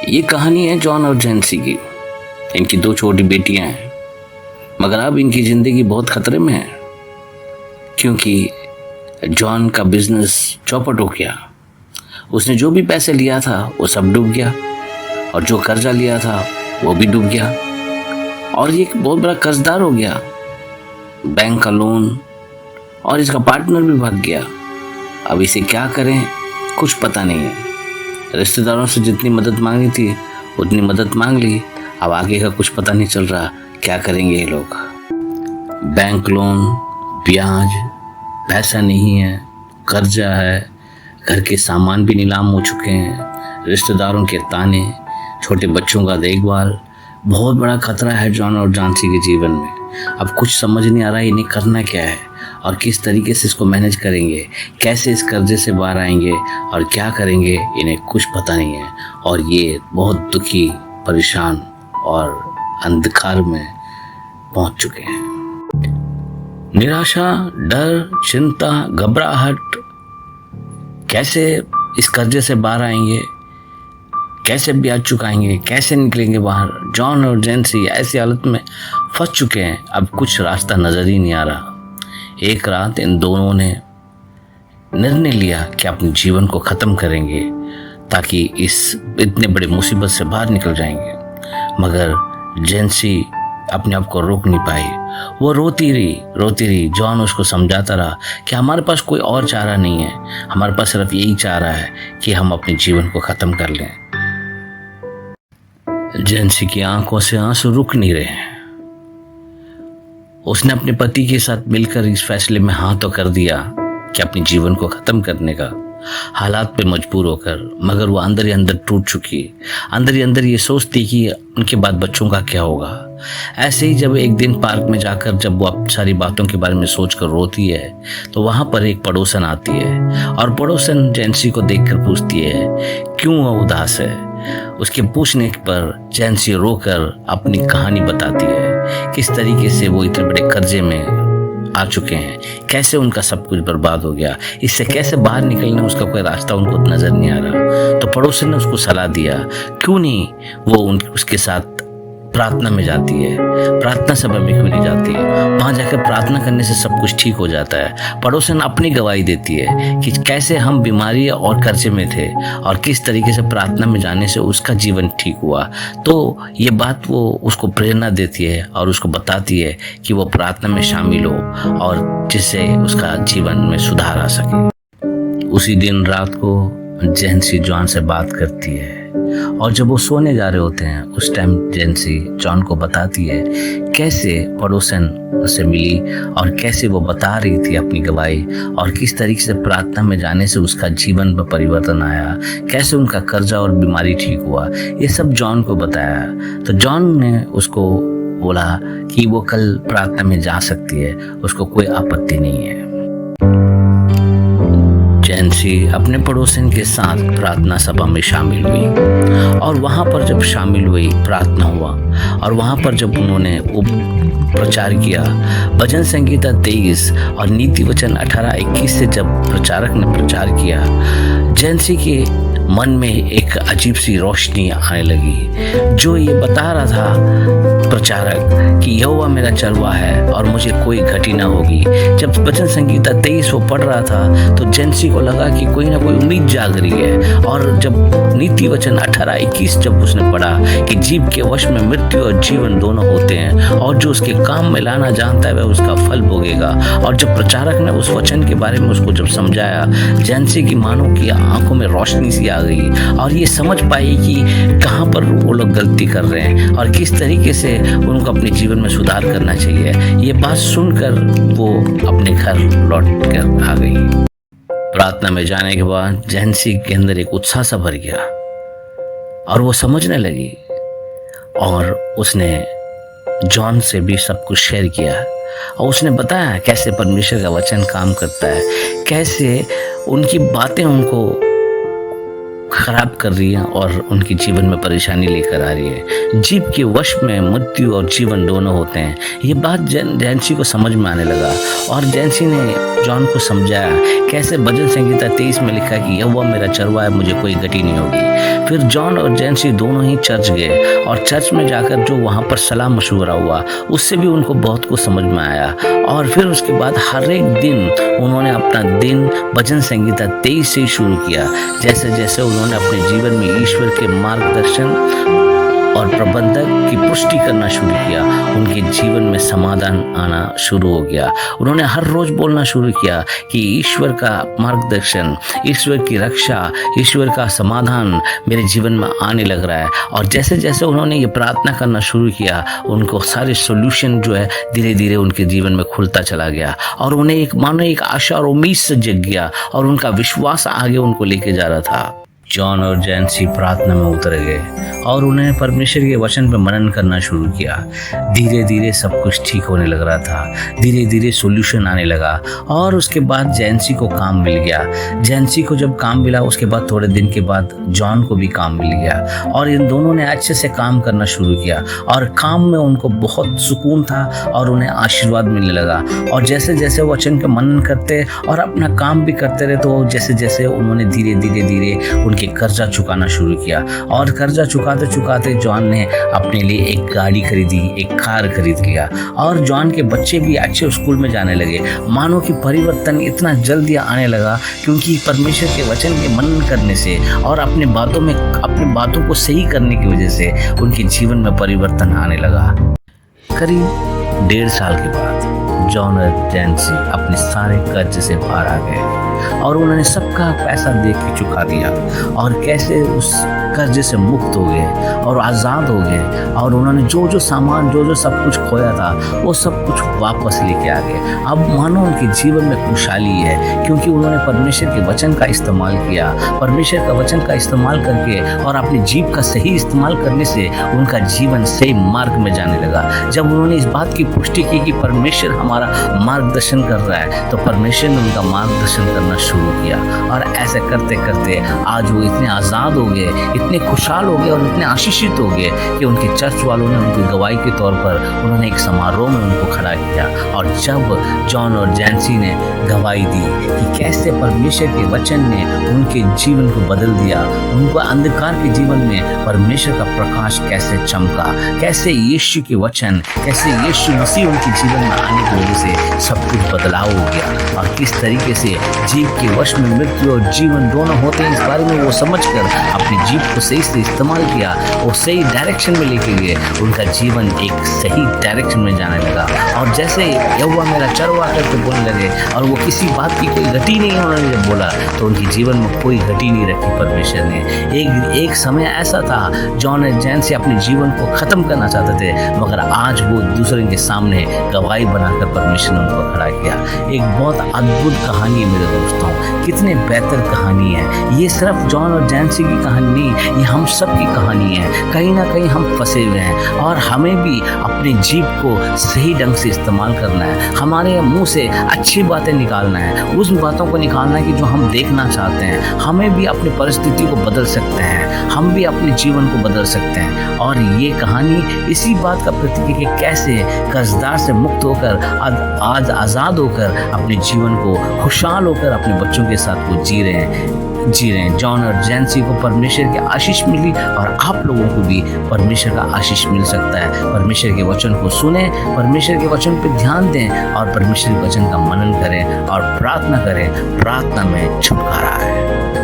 ये कहानी है जॉन और जेंसी की। इनकी 2 छोटी बेटियां हैं, मगर अब इनकी जिंदगी बहुत खतरे में है, क्योंकि जॉन का बिजनेस चौपट हो गया। उसने जो भी पैसे लिया था वो सब डूब गया, और जो कर्जा लिया था वो भी डूब गया, और ये एक बहुत बड़ा कर्जदार हो गया। बैंक का लोन, और इसका पार्टनर भी भाग गया। अब इसे क्या करें कुछ पता नहीं है। रिश्तेदारों से जितनी मदद मांगी थी उतनी मदद मांग ली, अब आगे का कुछ पता नहीं चल रहा, क्या करेंगे ये लोग। बैंक लोन, ब्याज, पैसा नहीं है, कर्जा है, घर के सामान भी नीलाम हो चुके हैं, रिश्तेदारों के ताने, छोटे बच्चों का देखभाल। बहुत बड़ा खतरा है जॉन और जेंसी के जीवन में। अब कुछ समझ नहीं आ रहा इन्हें करना क्या है और किस तरीके से इसको मैनेज करेंगे, कैसे इस कर्जे से बाहर आएंगे और क्या करेंगे, इन्हें कुछ पता नहीं है। और ये बहुत दुखी, परेशान और अंधकार में पहुंच चुके हैं। निराशा, डर, चिंता, घबराहट, कैसे इस कर्जे से बाहर आएंगे, कैसे ब्याज चुकाएंगे, कैसे निकलेंगे बाहर। जॉन और जेंसी ऐसी हालत में फंस चुके हैं, अब कुछ रास्ता नजर ही नहीं आ रहा। एक रात इन दोनों ने निर्णय लिया कि अपने जीवन को ख़त्म करेंगे, ताकि इस इतने बड़े मुसीबत से बाहर निकल जाएंगे। मगर जेंसी अपने आप को रोक नहीं पाई। वो रोती रही। जॉन उसको समझाता रहा कि हमारे पास कोई और चारा नहीं है, हमारे पास सिर्फ यही चारा है कि हम अपने जीवन को ख़त्म कर लें। जेंसी की आंखों से आंसू रुक नहीं रहे हैं। उसने अपने पति के साथ मिलकर इस फैसले में हाँ तो कर दिया कि अपने जीवन को खत्म करने का, हालात पे मजबूर होकर। मगर वो अंदर ही अंदर टूट चुकी, अंदर ही अंदर ये सोचती कि उनके बाद बच्चों का क्या होगा। ऐसे ही जब एक दिन पार्क में जाकर जब वो अब सारी बातों के बारे में सोचकर रोती है, तो वहां पर एक पड़ोसन आती है, और पड़ोसन जेंसी को देखकर पूछती है क्यों वो उदास है। उसके पूछने पर जेंसी रोकर अपनी कहानी बताती है, किस तरीके से वो इतने बड़े कर्जे में आ चुके हैं, कैसे उनका सब कुछ बर्बाद हो गया, इससे कैसे बाहर निकलने उसका कोई रास्ता उनको नजर नहीं आ रहा। तो पड़ोसन ने उसको सलाह दिया क्यों नहीं वो उसके साथ प्रार्थना में जाती है, प्रार्थना सभा में क्यों नहीं जाती है, वहां जाकर प्रार्थना करने से सब कुछ ठीक हो जाता है। पड़ोसन अपनी गवाही देती है कि कैसे हम बीमारी और कर्जे में थे और किस तरीके से प्रार्थना में जाने से उसका जीवन ठीक हुआ। तो ये बात वो उसको प्रेरणा देती है और उसको बताती है कि वो प्रार्थना में शामिल हो, और जिससे उसका जीवन में सुधार आ सके। उसी दिन रात को जेंसी जॉन से बात करती है, और जब वो सोने जा रहे होते हैं उस टाइम जेंसी जॉन को बताती है कैसे पड़ोसन से मिली और कैसे वो बता रही थी अपनी गवाही, और किस तरीके से प्रार्थना में जाने से उसका जीवन में परिवर्तन आया, कैसे उनका कर्जा और बीमारी ठीक हुआ। ये सब जॉन को बताया। तो जॉन ने उसको बोला कि वो कल प्रार्थना में जा सकती है, उसको कोई आपत्ति नहीं है। जेंसी अपने पड़ोसन के साथ प्रार्थना सभा में शामिल हुई, और वहां पर जब शामिल हुई, प्रार्थना हुआ, और वहां पर जब उन्होंने प्रचार किया, भजन संगीता 23 और नीति वचन 18-21 से जब प्रचारक ने प्रचार किया, जेंसी के मन में एक अजीब सी रोशनी आने लगी, जो ये बता रहा था प्रचारक कि यहोवा मेरा चरवाहा है और मुझे कोई घटी ना होगी। जब भजन संगीता 23 वो पढ़ रहा था तो जेंसी को लगा कि कोई ना कोई उम्मीद जाग रही है। और जब नीति वचन 18-21 जब उसने पढ़ा कि जीव के वश में मृत्यु और जीवन दोनों होते हैं, और जो उसके काम में लाना जानता है वह उसका फल भोगेगा। और जब प्रचारक ने उस वचन के बारे में उसको जब समझाया, जेंसी की मानो की आंखों में रोशनी सी आ गई, और ये समझ पाई कि कहाँ पर वो लोग गलती कर रहे हैं और किस तरीके से उनको अपने जीवन में सुधार करना चाहिए। ये बात सुनकर वो अपने घर लौट कर आ गई। प्रार्थना में जाने के बाद जेंसी के अंदर एक उत्साह सा भर गया, और वो समझने लगी, और उसने जॉन से भी सब कुछ शेयर किया, और उसने बताया कैसे परमेश्वर का वचन काम करता है, कैसे उनकी बातें उनको खराब कर रही है और उनके जीवन में परेशानी लेकर आ रही है। जीव के वश में मृत्यु और जीवन दोनों होते हैं। ये बात जैंसी को समझ में आने लगा और जैंसी ने जॉन को समझाया कैसे भजन संहिता 23 में लिखा कि यहोवा मेरा चरवाहा है, मुझे कोई गति नहीं होगी। फिर जॉन और जैंसी दोनों ही चर्च गए और चर्च में जाकर जो वहाँ पर सलाह मशवरा हुआ उससे भी उनको बहुत कुछ समझ में आया। और फिर उसके बाद हर एक दिन उन्होंने अपना दिन भजन संहिता 23 से शुरू किया। जैसे जैसे उन्होंने अपने जीवन में ईश्वर के मार्गदर्शन और प्रबंधक की पुष्टि करना शुरू किया, उनके जीवन में समाधान आना शुरू हो गया। उन्होंने हर रोज बोलना शुरू किया कि ईश्वर का मार्गदर्शन, ईश्वर की रक्षा, ईश्वर का समाधान मेरे जीवन में आने लग रहा है। और जैसे जैसे उन्होंने ये प्रार्थना करना शुरू किया, उनको सारे सॉल्यूशन जो है धीरे धीरे उनके जीवन में खुलता चला गया और उन्हें एक मानो एक आशा और उम्मीद से जग गया और उनका विश्वास आगे उनको लेके जा रहा था। जॉन और जैंसी प्रार्थना में उतर गए और उन्हें परमेश्वर के वचन पर मनन करना शुरू किया। धीरे धीरे सब कुछ ठीक होने लग रहा था, धीरे धीरे सॉल्यूशन आने लगा। और उसके बाद जैंसी को काम मिल गया। जैंसी को जब काम मिला उसके बाद थोड़े दिन के बाद जॉन को भी काम मिल गया और इन दोनों ने अच्छे से काम करना शुरू किया और काम में उनको बहुत सुकून था और उन्हें आशीर्वाद मिलने लगा। और जैसे जैसे वचन का मनन करते और अपना काम भी करते रहे तो जैसे जैसे उन्होंने धीरे धीरे धीरे के कर्जा चुकाना शुरू किया। और कर्जा चुकाते चुकाते जॉन ने अपने लिए एक गाड़ी खरीदी, एक कार खरीद लिया और जॉन के बच्चे भी अच्छे स्कूल में जाने लगे। मानो कि परिवर्तन इतना जल्दी आने लगा क्योंकि परमेश्वर के वचन के मनन करने से और अपने बातों को सही करने की वजह से उनके जीवन में परिवर्तन आने लगा। करीब 1.5 साल के बाद जॉन और जैंसी अपने सारे कर्ज से बाहर आ गए और उन्होंने सबका पैसा दे के चुका दिया और कैसे उस कर्जे से मुक्त हो गए और आज़ाद हो गए। और उन्होंने जो जो सामान जो सब कुछ खोया था वो सब कुछ वापस लेके आ गए। अब मानो उनके जीवन में खुशहाली है क्योंकि उन्होंने परमेश्वर के वचन का इस्तेमाल किया। परमेश्वर का वचन का इस्तेमाल करके और अपनी जीभ का सही इस्तेमाल करने से उनका जीवन सही मार्ग में जाने लगा। जब उन्होंने इस बात की पुष्टि की कि परमेश्वर हमारा मार्गदर्शन कर रहा है तो परमेश्वर ने उनका मार्गदर्शन करना शुरू किया। और ऐसे करते करते आज वो इतने आज़ाद हो गए, इतने खुशहाल हो गए और इतने आशीषित हो गए कि उनके चर्च वालों ने उनकी गवाही के तौर पर उन्होंने एक समारोह में उनको खड़ा किया। और जब जॉन और जैंसी ने गवाही दी कि कैसे परमेश्वर के वचन ने उनके जीवन को बदल दिया, उनको अंधकार के जीवन में परमेश्वर का प्रकाश कैसे चमका, कैसे यीशु के वचन, कैसे यीशु मसीह उनके जीवन में आने की वजह से सब कुछ बदलाव हो गया और किस तरीके से जीव के वश में मृत्यु और जीवन दोनों होते हैं, इस बारे में वो समझकर अपनी जीव को सही से इस्तेमाल किया, वो सही डायरेक्शन में लेके गए, उनका जीवन एक सही डायरेक्शन में जाने लगा। और जैसे यहोवा मेरा चरवाहा करके बोलने लगे और वो किसी बात की कोई घटी नहीं उन्होंने जब बोला तो उनके जीवन में कोई घटी नहीं रखी परमेश्वर ने। एक समय ऐसा था जॉन और जैंसी अपने जीवन को ख़त्म करना चाहते थे मगर आज वो दूसरे के सामने गवाही बनाकर परमेश्वर ने उनको खड़ा किया। एक बहुत अद्भुत कहानी है मेरे दोस्तों, कितने बेहतर कहानी है। ये सिर्फ जॉन और जैंसी की कहानी नहीं, ये हम सब की कहानी है। कहीं ना कहीं हम फंसे हुए हैं और हमें भी अपने जीभ को सही ढंग से इस्तेमाल करना है। हमारे मुंह से अच्छी बातें निकालना है, उस बातों को निकालना है कि जो हम देखना चाहते हैं। हमें भी अपनी परिस्थिति को बदल सकते हैं, हम भी अपने जीवन को बदल सकते हैं। और ये कहानी इसी बात का प्रतीक है कि कैसे कर्जदार से मुक्त होकर आज आज़ाद होकर अपने जीवन को खुशहाल होकर अपने बच्चों के साथ वो जी रहे हैं। जॉन और जैंसी को परमेश्वर की आशीष मिली और आप लोगों को भी परमेश्वर का आशीष मिल सकता है। परमेश्वर के वचन को सुने, परमेश्वर के वचन पर ध्यान दें और परमेश्वर के वचन का मनन करें और प्रार्थना करें। प्रार्थना में छुटकारा है।